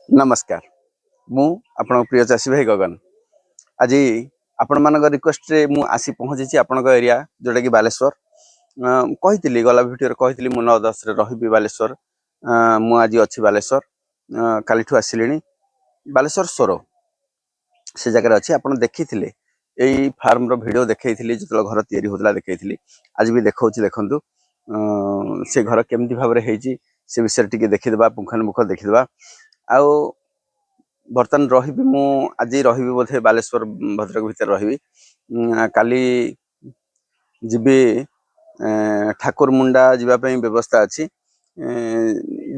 नमस्कार मु आपण प्रिय चाषी भाई गगन आज आपण मान रिक्वेस्ट रे मु आसी पहुंची आपण एरिया जोटा कि बालेश्वर कही गला भिडियो कही मु 9-10 रे रही बालेश्वर मु आज अच्छी बालेश्वर काली आसिली बालेश्वर सोरो से जगह अच्छी आपण देखी यही फार्म रो वीडियो देखई जो घर तैयारी होता देखई आज भी देखा देखु से घर केमती भाव से विषय टी देखीदे पुंखानुपुख देखीदे आउ बर्तमान रही मु आज रही बोधे बालेश्वर भद्रक भितर रही काली जीवी ठाकुर मुंडा जीवाई व्यवस्था अच्छी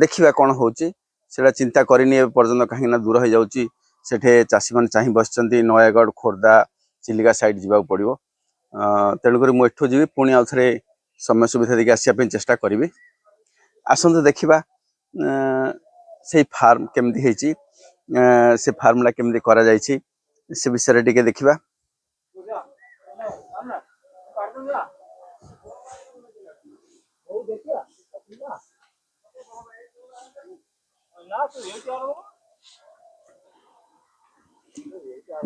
देखा कौन हो चिंता करनी पर्यटन कहीं दूर हो जाऊँगी सेठे चाषी मैंने चाह बस नयागढ़ खोर्धा चिलिका साइड जावाक पड़ो तेणुक मुझे जी पुणी आउ थे समय सुविधा देखिए आसापी चेष्टा करी आसतु देखा से फार्म केमती से फार्मला केमती करा जायछि से विषय टिके देखिबा।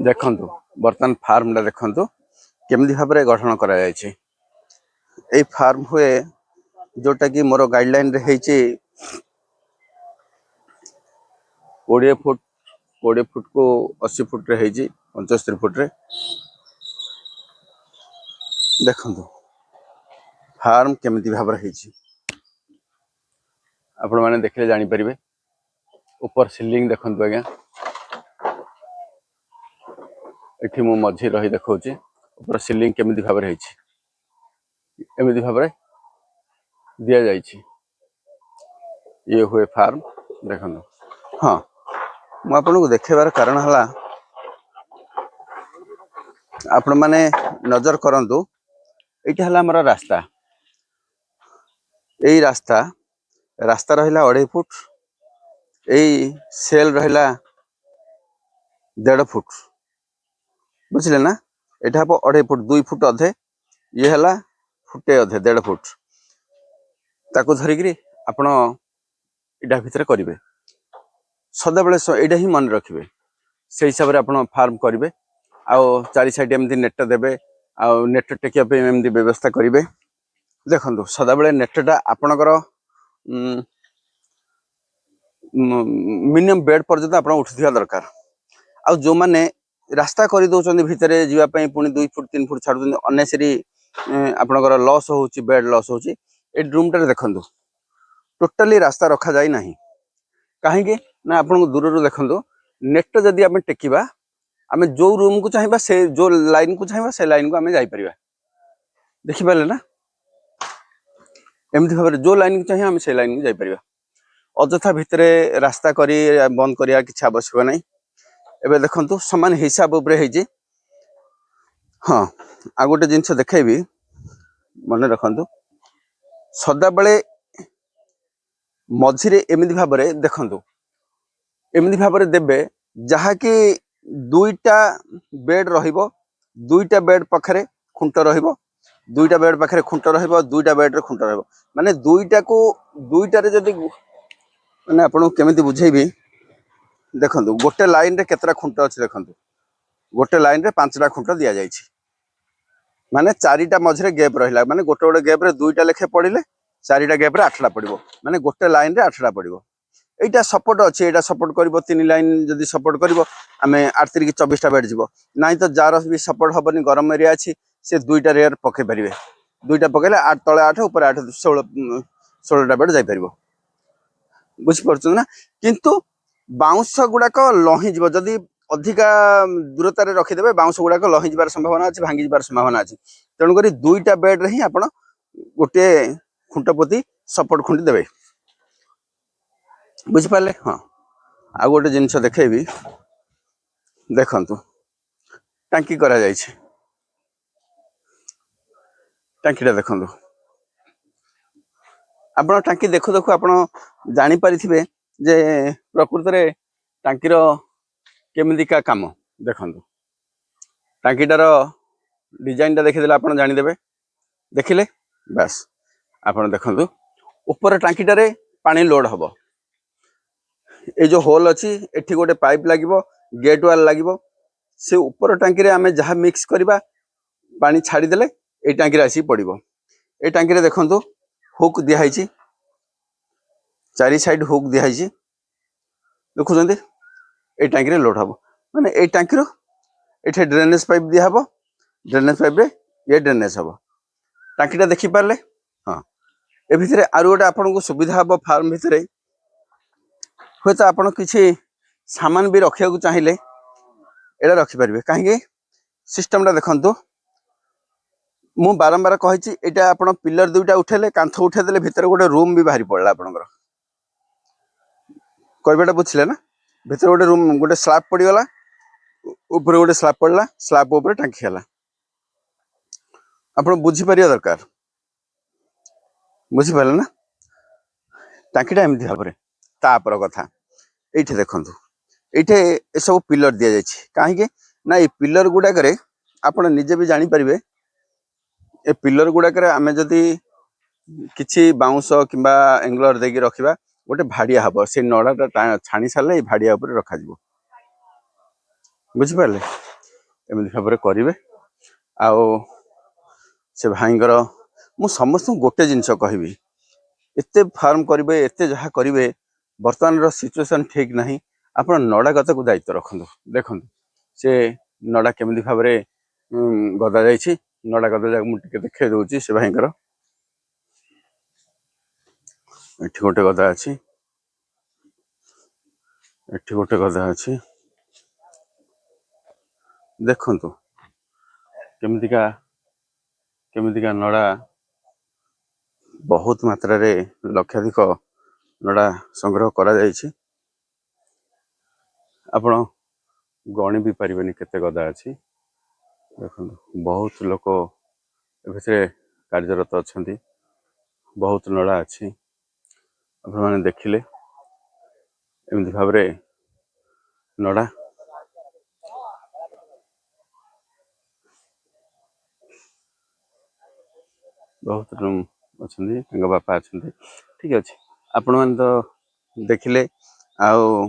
देखंतु बर्तमान फार्म देखंतु केमती भाव में गठन करा जायछि ए फार्म हुए जोटा कि मोर गाइडलाइन रे हेछि 20 फुट को 80 फुट रे हेछि 75 फुट रे देखंतु फार्म केमती भाव में हेछि आपण माने देखले जानि परिबे ऊपर सीलिंग देखंतु आज्ञा एठी मु मझी रही देखौछि ऊपर सीलिंग केमती भाव में हेछि एमती भाव में दिया जायछि ये हुए फार्म देखंतु हाँ मु आपनको देखेबार कारण हला आपण माने नजर करंतु एटा हला हमर रास्ता एई रास्ता रहिला 2.5 फुट एई सेल रहिला 1.5 फुट बुझले ना एटा 2.5 फुट 2 फुट अधे ये हला फुटे अधे 1.5 फुट ताको धरिकरी आपण इटा भितर करिवे सदा बेले एटा ही मन रखिबे से हिसाब रे आपण फार्म करिवे आउ चारि साइड एमती नेट देबे आउ नेट टेकिया पे एमती व्यवस्था करिवे देखंतु सदा बेले नेटटा आपणकर मिनिमम बेड पर्यंत आपण उठिथिया दरकार आउ जो माने रास्ता कर दउचंदी भितरे जीवा पई पुनी 2 फुट 3 फुट छाडुचंदी अनेसरी आपणकर लॉस होउची बेड लॉस होउची ए रूम टा देखंतु टोटली रास्ता रखा जाई नाही कहीं ना आपन दूर देखो नेट जदि आम टेकिबा आम जो रूम को चाहिए से जो लाइन को चाहिए से लाइन को आम जापर देखिपारे ना एमती भाव जो लाइन को चाहिए आम से लाइन को जापर अଯଥା भितर रास्ता करी बंद करिया किछि आवश्यक नहीं एबे देखंतु समान हिसाब उपरे हेजी हाँ आ गोटे जिनस देखैबी मन रखंतु सदा बेले मझिरे एमती भाव में देखंतु एमती भाव में देबे जहाँकि 2टा बेड रहिबो 2टा बेड पाखरे खुंट रहिबो 2टा बेड पाखरे खुंट रहिबो 2टा बेड रे खुंट रहिबो माने 2टा को 2टा रे जदी माने आपन केमिति बुझेबी देखंतु गोटे लाइन रे केतरा खुंट अछि देखंतु गोटे लाइन रे 5टा खुंट दिया जायछि माने 4टा मझिरे गैप रहिला माने गोटे गोटे गैप रे 2टा लेखे पड़िले 4टा गैप रे 8टा पड़िबो माने गोटे लाइन रे 8टा पड़िबो एटा सपोर्ट अछि एटा सपोर्ट करिवो 3 लाइन जदी सपोर्ट करिवो आमे 8 3 24टा बेड जिवो नाही तो जार भी सपोर्ट हबनी गरम एरिया अछि से 2टा रेयर पके परिबे 2टा पकेले 8 तळे 8 ऊपर 8 16टा बेड जाई परिबो बुझि परछु ना किंतु बाउंस गुडाक लही जिवो जदी अधिका दूरता रे रखि देबे बाउंस गुडाक लही जिबार संभावना अछि भांगी जिबार संभावना अछि तेणु करी 2टा बेड रे ही आपण गोटे खुंटपति सपोर्ट खुंटी देबे बुझि पाले हाँ आ गोटे जिनस देखैबी देखंतु टांकी करा जायछि टांकीटा देखंतु आपण टांकी देखु देखु आपण जानि परिथिबे जे प्रकृत रे टांकीर केमिति का काम देखंतु टांकीटार डिजाइन टा देखिदेला आपण जानि देबे देखिले बस आपण देखंतु ऊपर टांकीटारे पानी लोड हबो ये जो होल अच्छी एठी गोटे पाइप लगिवो गेट वाल लगिवो से ऊपर टांकी रे आमे जहाँ मिक्स करबा पानी छाड़ी देले ए टांकी रे आसी पड़िबो। ए टांकी रे देखंतु हुक दिया हैची चारि साइड हुक दिया हैची देखुछंती ए टांकी रे लोड हबो माने ए टांकी रो एठे ड्रेनेज पाइप दिया हबो ड्रेनेज पाइप रे ये ड्रेनेज हबो टांकीटा देखि पारले। हाँ ए भितरे आरु गोटे आपनको सुविधा हबो फार्म भितरे होय तो आपण किछि सामान भी रखिया को चाहिए एटा रखि परिबे काहे सिस्टम टा देखंतु मु बारंबार कहिछि एटा आपण पिलर दुइटा उठेले कांथ उठे देले भितर गोटे रूम भी बाहरी पड़ला आपनकर कहबेटा बुझले ना भितर गोटे रूम गोटे स्लैब पड़ी गला ऊपर गोटे स्लैब पड़ला स्लैब ऊपर टांकी हला आपण बुझी परिया दरकार बुझी पाले ना टांकीटा एमती भाबरे तापर कथा एठे देखंतु एठे ए सब पिलर दिया जायछि काहे ना ए पिलर गुडा करे आपण निजे भी जानि परिबे ए पिलर गुडा करे आमे जदी किछि बाउंस किबा एंगलर देकी रखिबा गोटे भाडिया हबो से नडाटा छाणी साले ए भाडिया ऊपर रखा जिवो बुझी पाले एमती भाबरे करिवे आउ से भाईंगर मु समस्त गोटे जिंस कहबी एते फार्म करिवे एते जहा करिवे वर्तमान रो सिचुएशन ठीक नहीं आपण नडागत को दायित्व रखंतु देखंतु से नडा केमिति भाबरे गदा जायछि नडा गदा जा मु टिके देखे दउछि से भाईंकर एठी गोटे गदा अछि एठी गोटे गदा अछि देखंतु केमितिका नडा बहुत मात्रा रे लक्षाधिक नडा संग्रह करा जायछि आपण गणी भी पारिबेनी केते गदा अछि देखंतु बहुत लोक एभितरे कार्यरत अछंती बहुत नडा अछि आपण माने देखिले एमति भाबरे नडा बहुत रूम अछंती तंग बापा अछंती ठीक अछि आपण माने तो देखिले आउ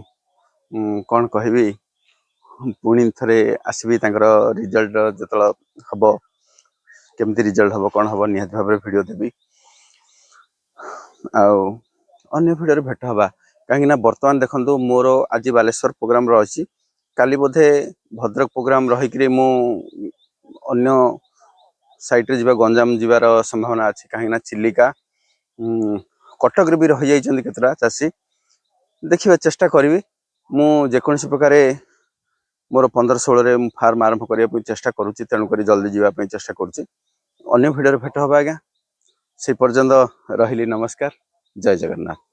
कोन कहबी पुणी थरे आसबी तांकर रिजल्ट जतल हबो केमती रिजल्ट हबो कोन हबो निहत भाबरे वीडियो देबी आउ अन्य वीडियो रे भेट हबा काहे ना वर्तमान देखंतु मोर आज बालेश्वर प्रोग्राम रही काली बोधे भद्रक प्रोग्राम रही कि मु अन्य साइट रे जिबा गंजाम जिबार संभावना अछि काहे ना चिलिका कटक रे भी रही जाइछन केतरा चासी देखिबा चेष्टा करबी मु जेकोनसी प्रकारे मोर 15-16 रे फार्म आरंभ करिया चेष्टा करूची तेणु करी जल्दी जीवा पे चेष्टा करूची अन्य वीडियो रे भेट हबा आज्ञा से पर्यंत रहिली नमस्कार जय जगन्नाथ।